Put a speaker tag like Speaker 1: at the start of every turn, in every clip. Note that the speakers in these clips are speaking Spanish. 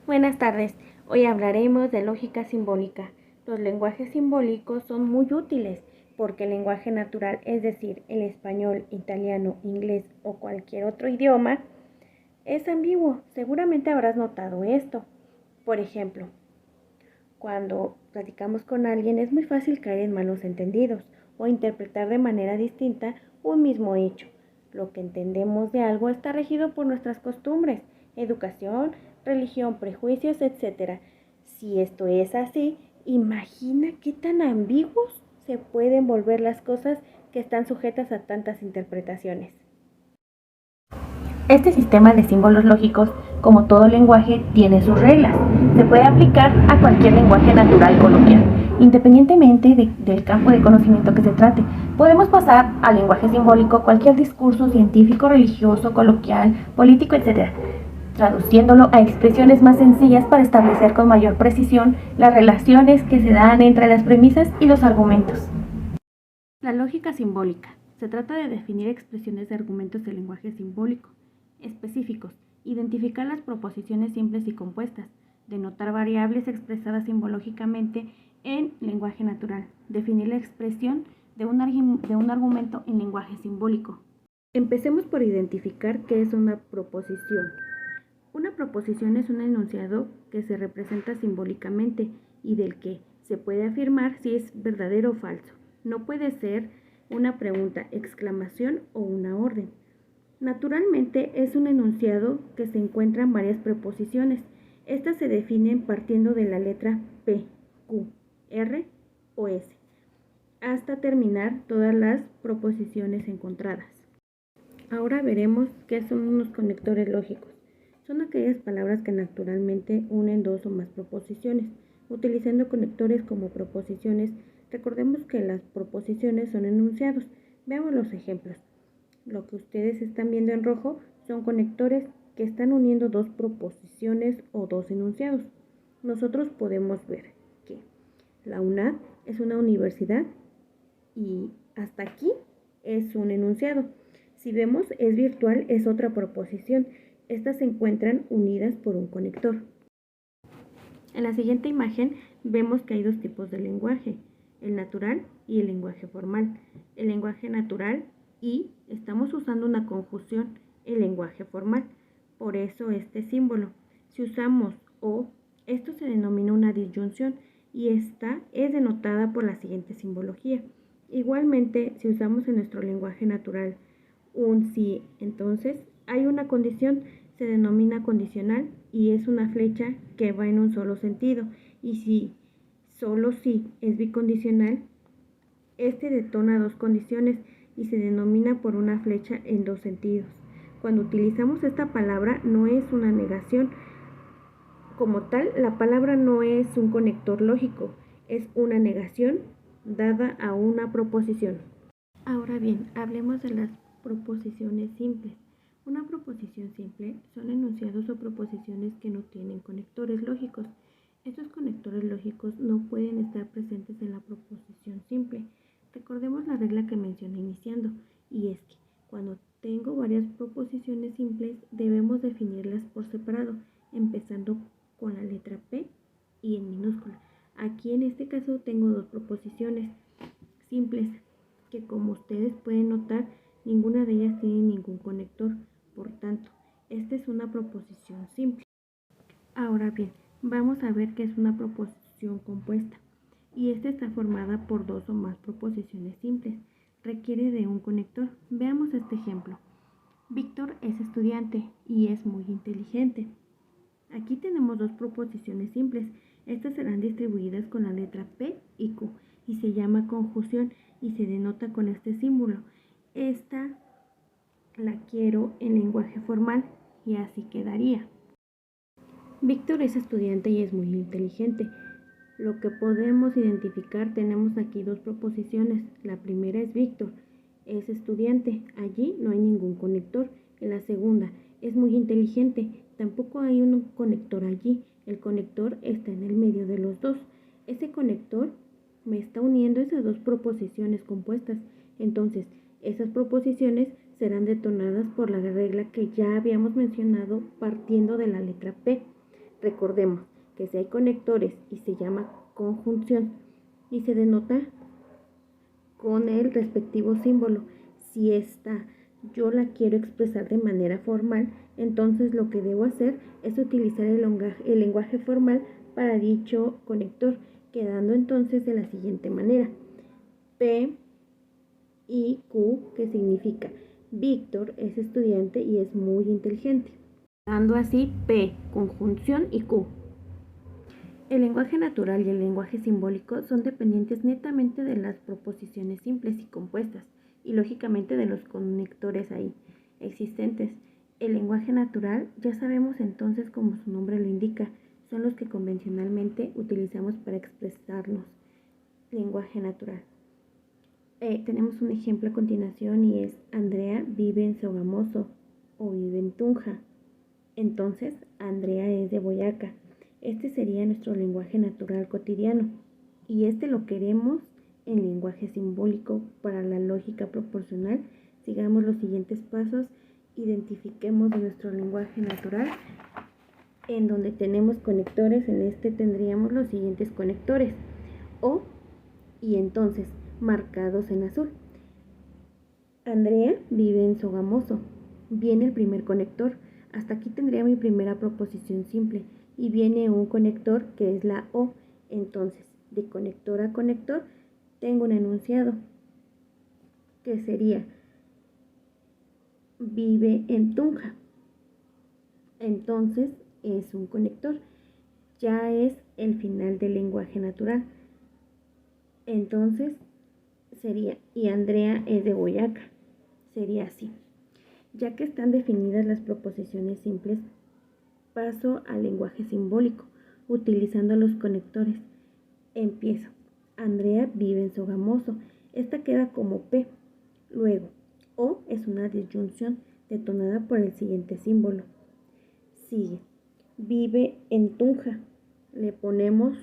Speaker 1: Buenas tardes. Hoy hablaremos de lógica simbólica. Los lenguajes simbólicos son muy útiles porque el lenguaje natural, es decir, el español, italiano, inglés o cualquier otro idioma, es ambiguo. Seguramente habrás notado esto. Por ejemplo, cuando platicamos con alguien es muy fácil caer en malos entendidos o interpretar de manera distinta un mismo hecho. Lo que entendemos de algo está regido por nuestras costumbres, educación, religión, prejuicios, etc. Si esto es así, imagina qué tan ambiguos se pueden volver las cosas que están sujetas a tantas interpretaciones. Este sistema de símbolos lógicos, como todo lenguaje, tiene sus reglas. Se puede aplicar a cualquier lenguaje natural coloquial, independientemente del campo de conocimiento que se trate. Podemos pasar al lenguaje simbólico cualquier discurso científico, religioso, coloquial, político, etc., traduciéndolo a expresiones más sencillas para establecer con mayor precisión las relaciones que se dan entre las premisas y los argumentos. La lógica simbólica. Se trata de definir expresiones de argumentos del lenguaje simbólico específicos, identificar las proposiciones simples y compuestas, denotar variables expresadas simbológicamente en lenguaje natural, definir la expresión de un argumento en lenguaje simbólico. Empecemos por identificar qué es una proposición. Una proposición es un enunciado que se representa simbólicamente y del que se puede afirmar si es verdadero o falso. No puede ser una pregunta, exclamación o una orden. Naturalmente es un enunciado que se encuentra en varias preposiciones. Estas se definen partiendo de la letra P, Q, R o S, hasta terminar todas las proposiciones encontradas. Ahora veremos qué son unos conectores lógicos. Son aquellas palabras que naturalmente unen dos o más proposiciones. Utilizando conectores como proposiciones, recordemos que las proposiciones son enunciados. Veamos los ejemplos. Lo que ustedes están viendo en rojo son conectores que están uniendo dos proposiciones o dos enunciados. Nosotros podemos ver que la UNAM es una universidad y hasta aquí es un enunciado. Si vemos es virtual, es otra proposición. Estas se encuentran unidas por un conector. En la siguiente imagen vemos que hay dos tipos de lenguaje, el natural y el lenguaje formal. El lenguaje natural y estamos usando una conjunción, el lenguaje formal. Por eso este símbolo. Si usamos o, esto se denomina una disyunción y esta es denotada por la siguiente simbología. Igualmente, si usamos en nuestro lenguaje natural un sí, entonces hay una condición, se denomina condicional y es una flecha que va en un solo sentido. Y si solo sí es bicondicional, este detona dos condiciones y se denomina por una flecha en dos sentidos. Cuando utilizamos esta palabra no es una negación. Como tal, la palabra no es un conector lógico, es una negación dada a una proposición. Ahora bien, hablemos de las proposiciones simples. Una proposición simple son enunciados o proposiciones que no tienen conectores lógicos. Estos conectores lógicos no pueden estar presentes en la proposición simple. Recordemos la regla que mencioné iniciando, y es que cuando tengo varias proposiciones simples debemos definirlas por separado, empezando con la letra P y en minúscula. Aquí en este caso tengo dos proposiciones simples que, como ustedes pueden notar, ninguna de ellas tiene ningún conector. Por tanto, esta es una proposición simple. Ahora bien, vamos a ver qué es una proposición compuesta. Y esta está formada por dos o más proposiciones simples. Requiere de un conector. Veamos este ejemplo. Víctor es estudiante y es muy inteligente. Aquí tenemos dos proposiciones simples. Estas serán distribuidas con la letra P y Q y se llama conjunción y se denota con este símbolo. Esta la quiero en lenguaje formal y así quedaría. Víctor es estudiante y es muy inteligente. Lo que podemos identificar, tenemos aquí dos proposiciones. La primera es Víctor, es estudiante, allí no hay ningún conector. En la segunda, es muy inteligente, tampoco hay un conector allí. El conector está en el medio de los dos. Ese conector me está uniendo esas dos proposiciones compuestas. Entonces, esas proposiciones serán detonadas por la regla que ya habíamos mencionado partiendo de la letra P. Recordemos que si hay conectores y se llama conjunción y se denota con el respectivo símbolo. Si esta yo la quiero expresar de manera formal, entonces lo que debo hacer es utilizar el lenguaje formal para dicho conector, quedando entonces de la siguiente manera: P y Q, que significa Víctor es estudiante y es muy inteligente, dando así P, conjunción, y Q. El lenguaje natural y el lenguaje simbólico son dependientes netamente de las proposiciones simples y compuestas, y lógicamente de los conectores ahí existentes. El lenguaje natural, ya sabemos entonces, como su nombre lo indica, son los que convencionalmente utilizamos para expresarnos. Lenguaje natural. Tenemos un ejemplo a continuación y es: Andrea vive en Sogamoso o vive en Tunja. Entonces, Andrea es de Boyacá. Este sería nuestro lenguaje natural cotidiano, y este lo queremos en lenguaje simbólico. Para la lógica proporcional, sigamos los siguientes pasos. Identifiquemos nuestro lenguaje natural en donde tenemos conectores. En este tendríamos los siguientes conectores: O y entonces marcados en azul. Andrea vive en Sogamoso. Viene el primer conector. Hasta aquí tendría mi primera proposición simple y viene un conector que es la O. Entonces, de conector a conector tengo un enunciado que sería: vive en Tunja. Entonces es un conector. Ya es el final del lenguaje natural. Entonces sería: y Andrea es de Boyacá. Sería así. Ya que están definidas las proposiciones simples, paso al lenguaje simbólico, utilizando los conectores. Empiezo: Andrea vive en Sogamoso. Esta queda como P. Luego, O es una disyunción detonada por el siguiente símbolo. Sigue: vive en Tunja. Le ponemos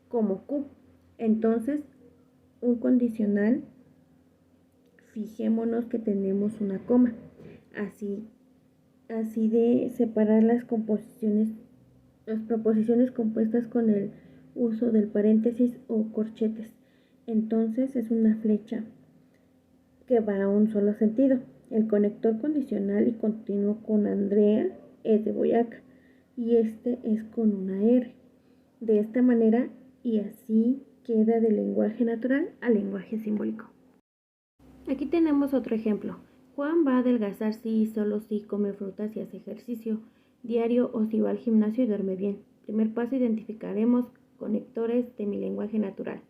Speaker 1: como Q. Entonces, un condicional, fijémonos que tenemos una coma. Así de separar las proposiciones compuestas con el uso del paréntesis o corchetes. Entonces es una flecha que va a un solo sentido. El conector condicional y continuo con Andrea es de Boyacá y este es con una R. De esta manera, y así queda del lenguaje natural al lenguaje simbólico. Aquí tenemos otro ejemplo. Juan va a adelgazar si y solo si come frutas y hace ejercicio diario, o si va al gimnasio y duerme bien. Primer paso: identificaremos conectores de mi lenguaje natural.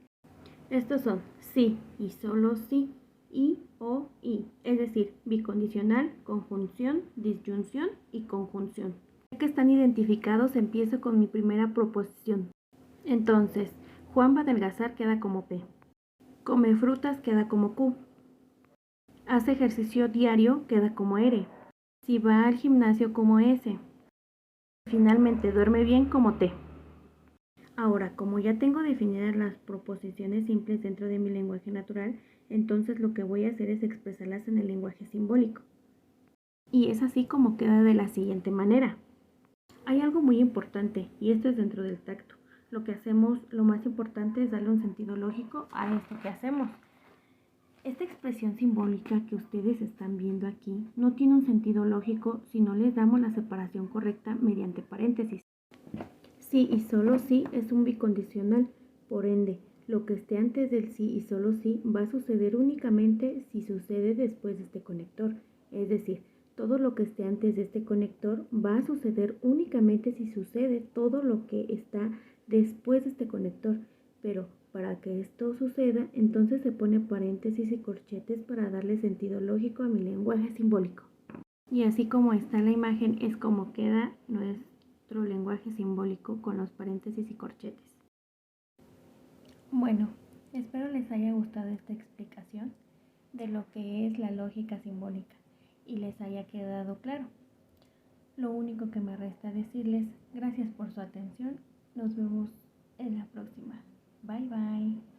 Speaker 1: Estos son sí y solo sí, y o y, es decir, bicondicional, conjunción, disyunción y conjunción. Ya que están identificados, empiezo con mi primera proposición. Entonces, Juan va a adelgazar queda como P. Come frutas queda como Q. Hace ejercicio diario queda como R. Si va al gimnasio como S. Finalmente, duerme bien como T. Ahora, como ya tengo definidas las proposiciones simples dentro de mi lenguaje natural, entonces lo que voy a hacer es expresarlas en el lenguaje simbólico. Y es así como queda de la siguiente manera. Hay algo muy importante, y esto es dentro del tacto. Lo más importante es darle un sentido lógico a esto que hacemos. Esta expresión simbólica que ustedes están viendo aquí no tiene un sentido lógico si no les damos la separación correcta mediante paréntesis. Sí y solo sí es un bicondicional, por ende, lo que esté antes del sí y solo sí va a suceder únicamente si sucede después de este conector. Es decir, todo lo que esté antes de este conector va a suceder únicamente si sucede todo lo que está después de este conector. Pero para que esto suceda, entonces se pone paréntesis y corchetes para darle sentido lógico a mi lenguaje simbólico. Y así como está la imagen es como queda nuestro lenguaje simbólico con los paréntesis y corchetes. Bueno, espero les haya gustado esta explicación de lo que es la lógica simbólica y les haya quedado claro. Lo único que me resta decirles: gracias por su atención. Nos vemos en la próxima. Bye bye.